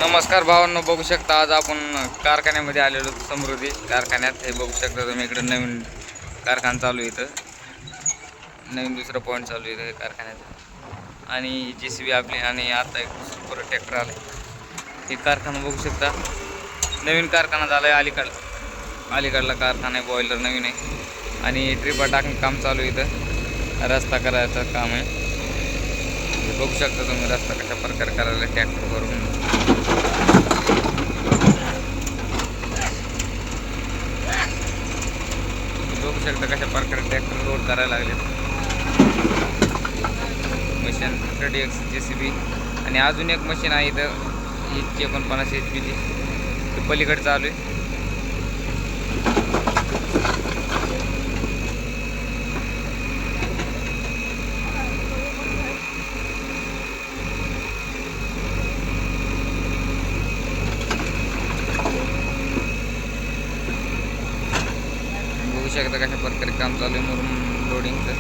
नमस्कार भावांनो, बघू शकता आज आपण कारखान्यामध्ये आलेलो समृद्धी कारखान्यात। हे बघू शकता तुम्ही, इकडे नवीन कारखाना चालू आहे, इथं नवीन दुसरा पॉईंट चालू आहे कारखान्यात। आणि JCB आपली आणि आता एक सुपर ट्रॅक्टर आले। हे कारखाना बघू शकता, नवीन कारखाना झाला आहे। अलीकडला कारखाना आहे, बॉयलर नवीन आहे आणि ट्रिपा टाकणं काम चालू आहे। इथं रस्ता करायचं काम आहे। बघू शकता तुम्ही रस्ता कशा प्रकारे करायला ट्रॅक्टर करून। बघू शकता कशा प्रकारे ट्रॅक्टर लोड करायला लागले। मशीन 30X JCB आणि अजून एक मशीन आहे इथं 49 HP ची, पलीकडे चालू आहे। बघू शकता कशा प्रकारे काम चालू आहे मुरुम लोडिंगचं।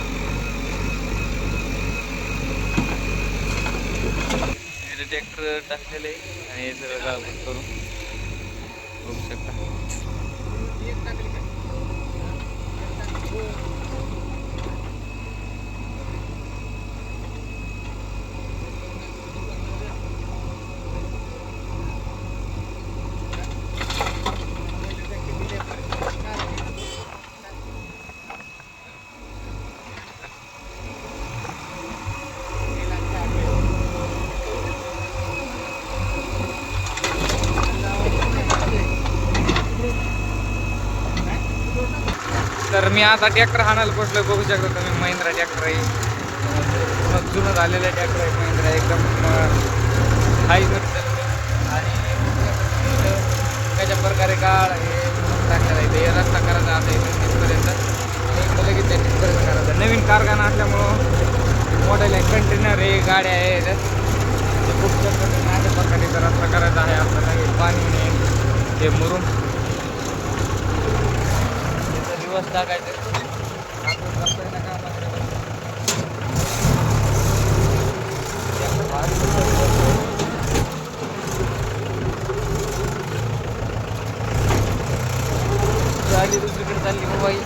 ट्रॅक्टर टाकलेलं आहे आणि हे सगळं गाळून करून बघू शकता। तर मी आता ट्रॅक्टर हाणायला पोचलो। बघू शकता तुम्ही, महिंद्रा ट्रॅक्टर आहे, जुनं झालेलं ट्रॅक्टर आहे महिंद्रा, एकदम हाय आणि कशा प्रकारे काळ हे टाकलेलं आहे। हे रस्ता करायचा आता इथून तिथपर्यंत आणि लगेच तिथपर्यंत करायचं। नवीन कारखाना असल्यामुळं मोठ्या कंटेनर आहे, गाड्या आहेत, खूप अशा प्रकारे रस्ता करायचा आहे आपल्याला। पाणी नाही, हे मुरुम दिवस टाकायचं। गाडी दुसरीकडे चालली बाई।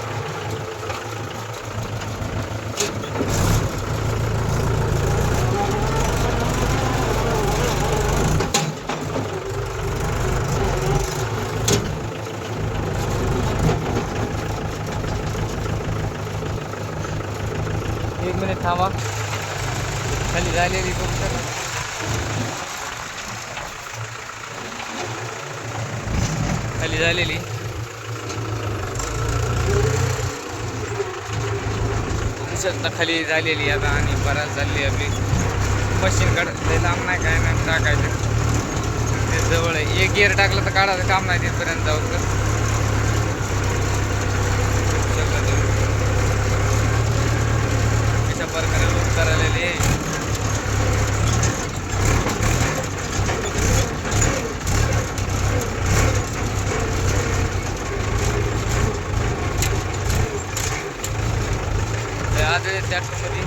एक मिनिट थांबा, खाली झालेली बघू शकता, खाली झालेली शकता, खाली झालेली आता आणि बराच झाली आपली मशीनकडे। लांब नाही काय नाही टाकायचं, ते जवळ आहे। एक गिअर टाकलं तर काढायचं काम नाही, तिथपर्यंत जाऊ। कशा प्रकारे लोड करायलेले आज ट्रॅक्टरमध्ये